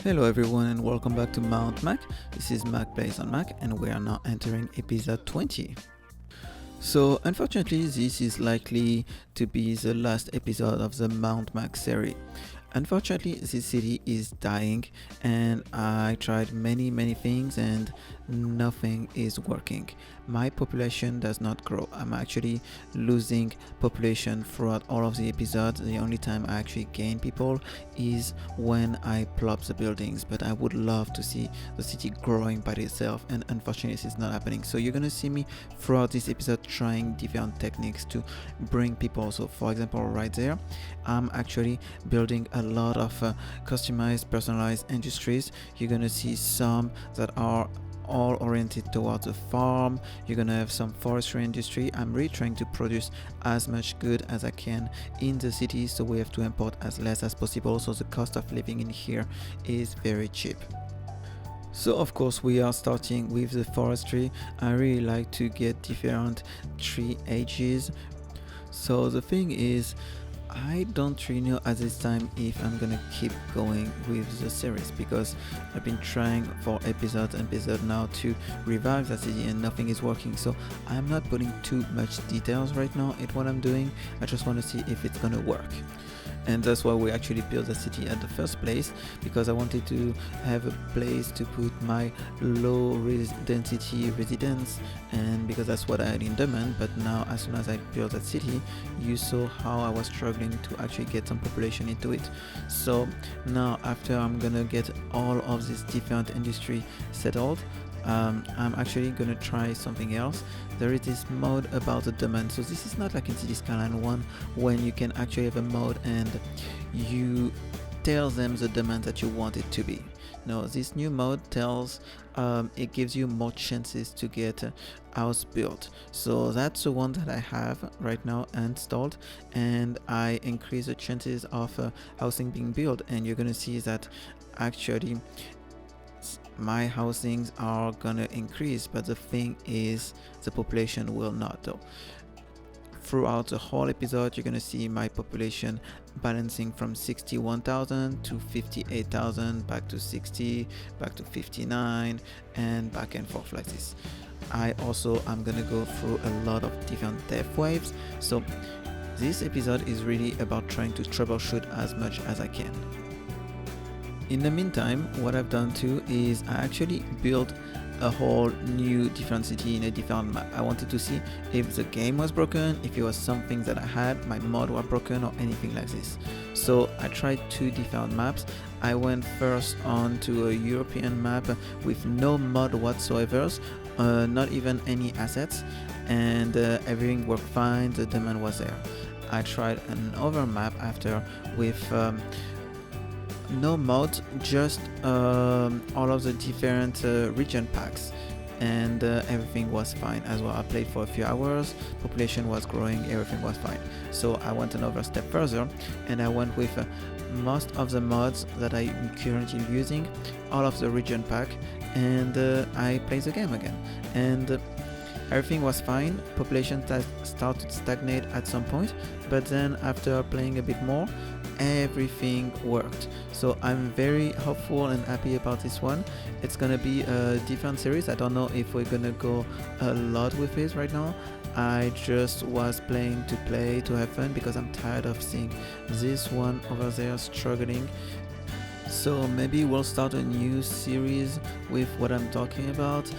Hello everyone and welcome back to Mount Mac. This is Mac Plays on Mac and we are now entering episode 20. So unfortunately this is likely to be the last episode of the Mount Mac series. Unfortunately this city is dying and I tried many things and nothing is working. My population does not grow. I'm actually losing population throughout all of the episodes. The only time I actually gain people is when I plop the buildings, but I would love to see the city growing by itself, and unfortunately this is not happening. So you're gonna see me throughout this episode trying different techniques to bring people. So for example right there, I'm actually building a lot of customized personalized industries. You're gonna see some that are all oriented towards a farm. You're gonna have some forestry industry. I'm really trying to produce as much good as I can in the city, so we have to import as less as possible, so the cost of living in here is very cheap. So of course we are starting with the forestry. I really like to get different tree ages. So the thing is, I don't really know at this time if I'm gonna keep going with the series, because I've been trying for episode now to revive that city and nothing is working. So I'm not putting too much details right now in what I'm doing. I just want to see if it's gonna work. And that's why we actually built the city at the first place, because I wanted to have a place to put my low density residents, and because that's what I had in demand. But now as soon as I built that city, you saw how I was struggling to actually get some population into it. So now after I'm gonna get all of this different industry settled, I'm actually gonna try something else. There is this mode about the demand. So this is not like in City Skyline 1 when you can actually have a mode and you tell them the demand that you want it to be. No, this new mode tells it gives you more chances to get a house built. So that's the one that I have right now installed, and I increase the chances of housing being built, and you're gonna see that actually my housings are gonna increase, but the thing is the population will not though. Throughout the whole episode you're gonna see my population balancing from 61,000 to 58,000, back to 60, back to 59, and back and forth like this. I'm gonna go through a lot of different death waves, so this episode is really about trying to troubleshoot as much as I can. In the meantime, what I've done too is I actually built a whole new different city in a different map. I wanted to see if the game was broken, if it was something that I had, my mod were broken or anything like this. So I tried two different maps. I went first on to a European map with no mod whatsoever, not even any assets, and everything worked fine, the demand was there. I tried another map after with no mods, just all of the different region packs, and everything was fine as well. I played for a few hours, population was growing, everything was fine. So I went another step further and I went with most of the mods that I'm currently using, all of the region pack, and I played the game again, and everything was fine. Population started to stagnate at some point, but then after playing a bit more, everything worked. So I'm very hopeful and happy about this one. It's gonna be a different series. I don't know if we're gonna go a lot with it right now. I just was playing to play to have fun, because I'm tired of seeing this one over there struggling. So maybe we'll start a new series with what I'm talking about.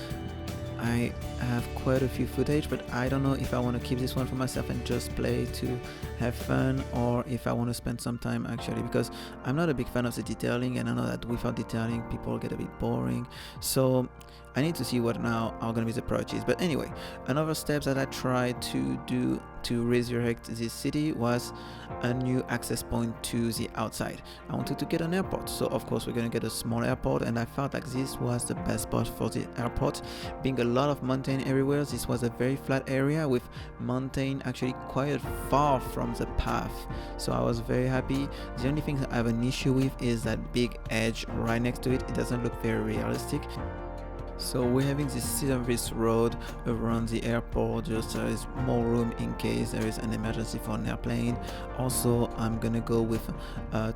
I have quite a few footage, but I don't know if I want to keep this one for myself and just play to have fun, or if I want to spend some time actually, because I'm not a big fan of the detailing, and I know that without detailing people get a bit boring. So I need to see what now are going to be the priorities. But anyway, another step that I tried to do to resurrect this city was a new access point to the outside. I wanted to get an airport, so of course we're going to get a small airport, and I felt like this was the best spot for the airport. Being a lot of mountain everywhere, this was a very flat area with mountain actually quite far from the path, so I was very happy. The only thing I have an issue with is that big edge right next to it. It doesn't look very realistic. So we're having this service road around the airport, just there is more room in case there is an emergency for an airplane. Also, I'm gonna go with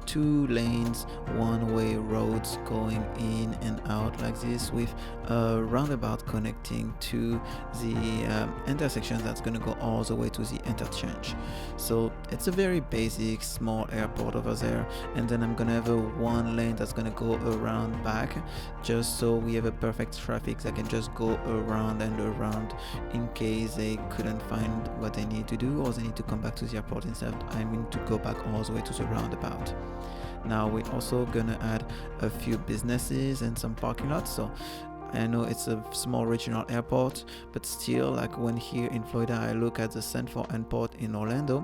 2 lanes, one-way roads going in and out like this, with a roundabout connecting to the intersection that's gonna go all the way to the interchange. So it's a very basic small airport over there, and then I'm gonna have a 1 lane that's gonna go around back, just so we have a perfect traffic that can just go around and around in case they couldn't find what they need to do, or they need to come back to the airport instead I mean to go back all the way to the roundabout. Now we're also gonna add a few businesses and some parking lots. So I know it's a small regional airport, but still, like when here in Florida I look at the Sanford airport in Orlando,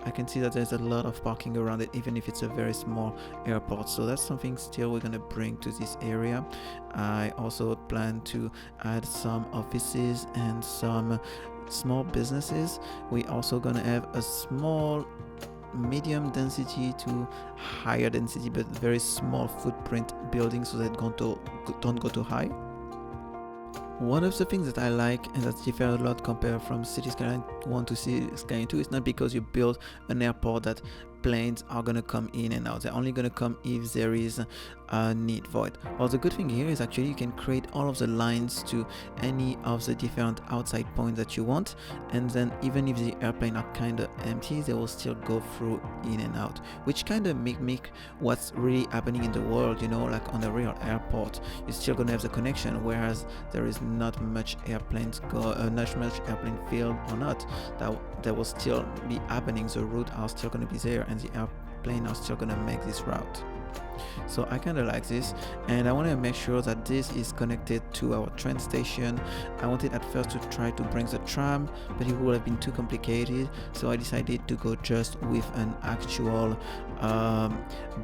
I can see that there's a lot of parking around it, even if it's a very small airport. So that's something still we're gonna bring to this area. I also plan to add some offices and some small businesses. We also gonna have a small medium density to higher density but very small footprint buildings, so that don't go too high. One of the things that I like, and that's different a lot compared from City Skyline 1 to City Skyline 2, is not because you build an airport that planes are gonna come in and out. They're only gonna come if there is a need for it. Well, the good thing here is actually you can create all of the lines to any of the different outside points that you want, and then even if the airplane are kind of empty, they will still go through in and out, which kind of make what's really happening in the world, you know, like on a real airport. You're still gonna have the connection, whereas there is not much airplanes not much airplane field or not, that will still be happening. The route are still gonna be there, and the airplane are still gonna make this route. So I kind of like this, and I want to make sure that this is connected to our train station. I wanted at first to try to bring the tram, but it would have been too complicated, so I decided to go just with an actual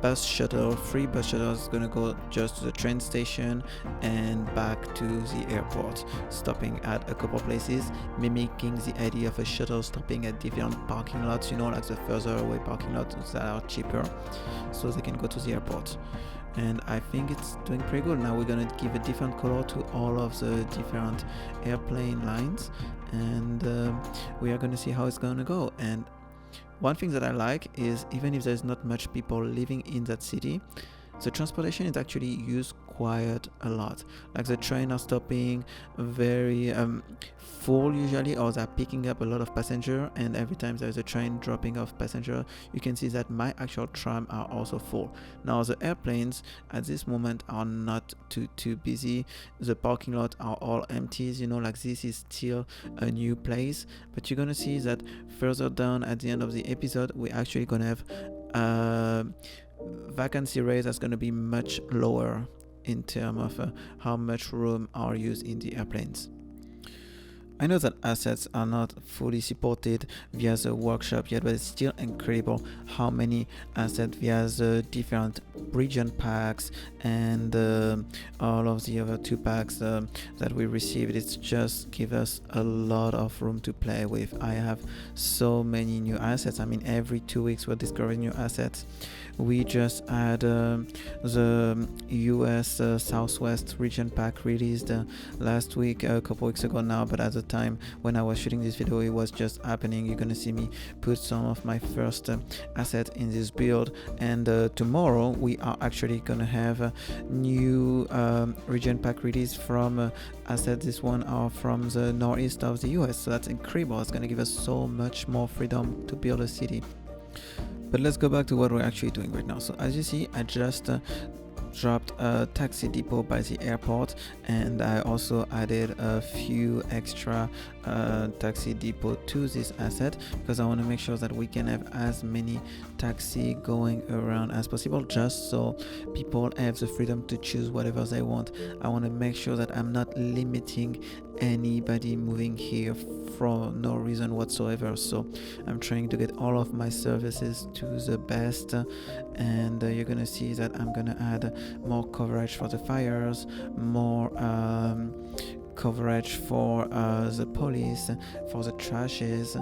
bus shuttle. Free bus shuttle is going to go just to the train station and back to the airport, stopping at a couple places, mimicking the idea of a shuttle stopping at different parking lots, you know, like the further away parking lots that are cheaper, so they can go to the airport. And I think it's doing pretty good. Now we're gonna give a different color to all of the different airplane lines, and we are gonna see how it's gonna go. And one thing that I like is, even if there's not much people living in that city, the transportation is actually used quite a lot. Like the train are stopping very full usually, or they're picking up a lot of passenger, and every time there's a train dropping off passenger, you can see that my actual tram are also full. Now the airplanes at this moment are not too busy. The parking lot are all empty, you know, like this is still a new place, but you're gonna see that further down at the end of the episode we're actually gonna have vacancy rate that's going to be much lower in terms of how much room are used in the airplanes. I know that assets are not fully supported via the workshop yet, but it's still incredible how many assets via the different region packs and all of the other 2 packs that we received. It's just give us a lot of room to play with. I have so many new assets. I mean, every 2 weeks we're discovering new assets. We just had the US Southwest region pack released last week, a couple weeks ago now, but at the time when I was shooting this video it was just happening. You're gonna see me put some of my first asset in this build, and tomorrow we are actually gonna have a new region pack release from asset. This one are from the northeast of the US, so that's incredible. It's gonna give us so much more freedom to build a city. But let's go back to what we're actually doing right now. So as you see, I just dropped a taxi depot by the airport, and I also added a few extra taxi depot to this asset, because I want to make sure that we can have as many taxi going around as possible, just so people have the freedom to choose whatever they want. I want to make sure that I'm not limiting anybody moving here for no reason whatsoever. So I'm trying to get all of my services to the best, and you're gonna see that I'm gonna add more coverage for the fires, more coverage for the police, for the trashes,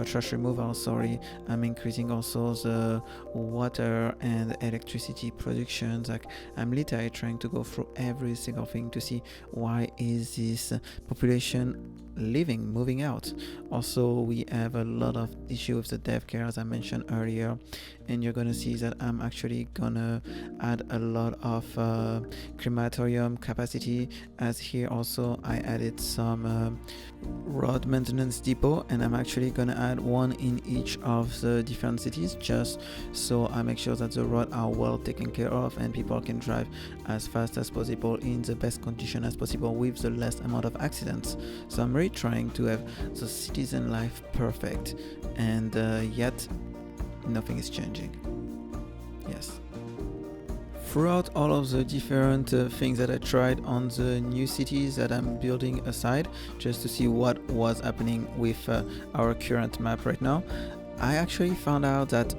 trash removal, sorry. I'm increasing also the water and electricity productions. Like, I'm literally trying to go through every single thing to see why is this population moving out. Also, we have a lot of issue with the dev care, as I mentioned earlier, and you're gonna see that I'm actually gonna add a lot of crematorium capacity, as here also I added some road maintenance depot, and I'm actually gonna add one in each of the different cities, just so I make sure that the roads are well taken care of and people can drive as fast as possible in the best condition as possible with the least amount of accidents. So I'm really trying to have the citizen life perfect, and yet nothing is changing. Yes. Throughout all of the different things that I tried on the new cities that I'm building aside, just to see what was happening with our current map right now, I actually found out that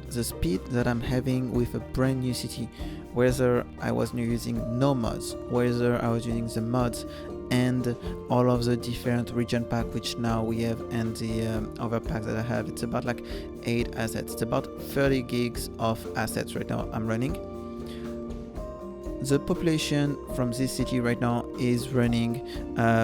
the speed that I'm having with a brand new city, whether I was using no mods, whether I was using the mods, and all of the different region pack which now we have, and the other packs that I have, it's about like 8 assets. It's about 30 gigs of assets right now I'm running. The population from this city right now is running,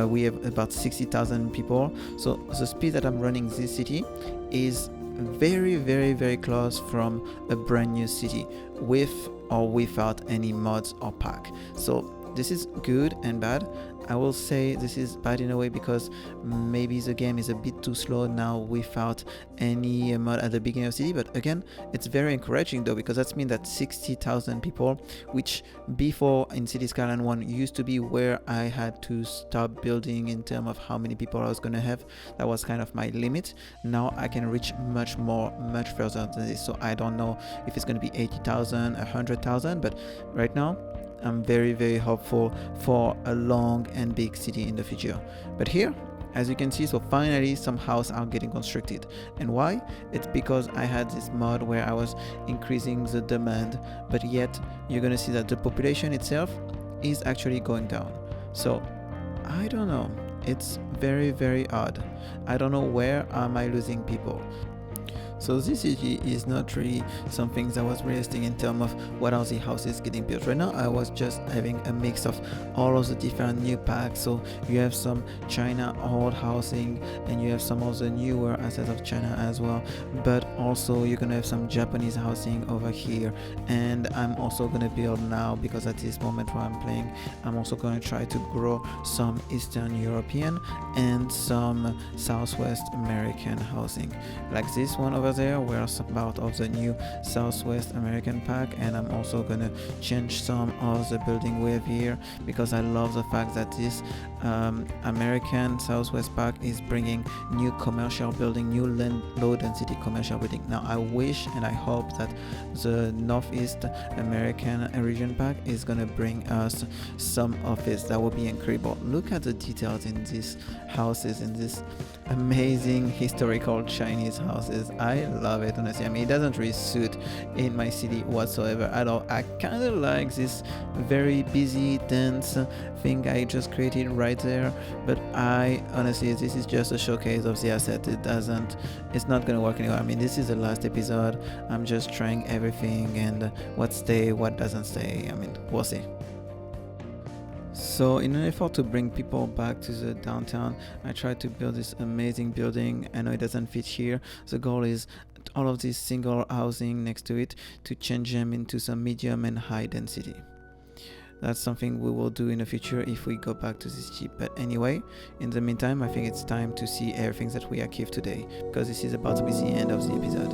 we have about 60,000 people. So the speed that I'm running this city is very, very, very close from a brand new city, with or without any mods or pack. So this is good and bad. I will say this is bad in a way because maybe the game is a bit too slow now without any mod at the beginning of the city, but again, it's very encouraging though, because that means that 60,000 people, which before in City Skyline 1 used to be where I had to stop building in terms of how many people I was going to have. That was kind of my limit. Now I can reach much further than this. So I don't know if it's going to be 80,000, 100,000, but right now I'm very, very hopeful for a long and big city in the future. But here, as you can see, so finally some houses are getting constructed. And why? It's because I had this mod where I was increasing the demand, but yet you're gonna see that the population itself is actually going down. So I don't know, it's very, very odd. I don't know where am I losing people. So this city is not really something that was realistic in terms of what are the houses getting built. Right now I was just having a mix of all of the different new packs. So you have some China old housing, and you have some of the newer assets of China as well, but also you're gonna have some Japanese housing over here. And I'm also gonna build now, because at this moment where I'm playing, I'm also gonna try to grow some Eastern European and some Southwest American housing, like this one over there, where some part of the new Southwest American pack. And I'm also gonna change some of the building we have here, because I love the fact that this American Southwest pack is bringing new commercial building, new low density commercial building. Now I wish and I hope that the Northeast American region pack is gonna bring us some office. That would be incredible. Look at the details in these houses, in this amazing historical Chinese houses. I love it, honestly. I mean, it doesn't really suit in my city whatsoever at all. I kind of like this very busy, dense thing I just created right there, but I honestly, this is just a showcase of the asset. It's not gonna work anymore. I mean, this is the last episode. I'm just trying everything, and what stay, what doesn't stay. I mean, we'll see. So in an effort to bring people back to the downtown, I tried to build this amazing building. I know it doesn't fit here. The goal is all of this single housing next to it to change them into some medium and high density. That's something we will do in the future if we go back to this chip. But anyway, in the meantime, I think it's time to see everything that we achieved today, because this is about to be the end of the episode.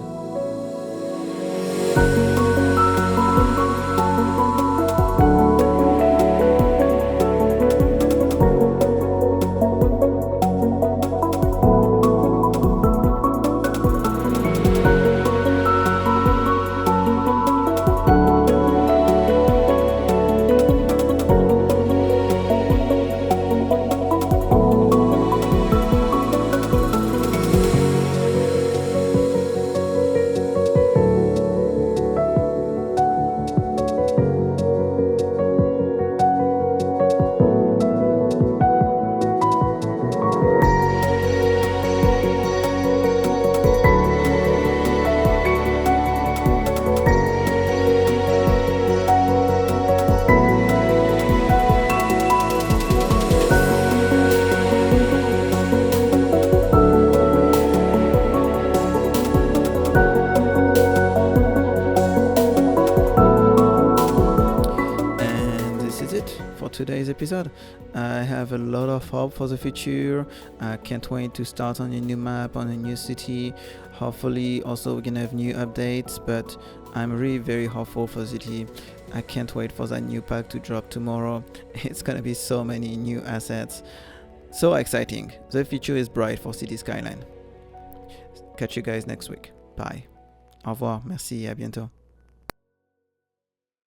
today's episode. I have a lot of hope for the future. I can't wait to start on a new map, on a new city. Hopefully also we're gonna have new updates, but I'm really very hopeful for the city. I can't wait for that new pack to drop tomorrow. It's gonna be so many new assets. So exciting. The future is bright for City Skyline. Catch you guys next week. Bye. Au revoir. Merci et à bientôt.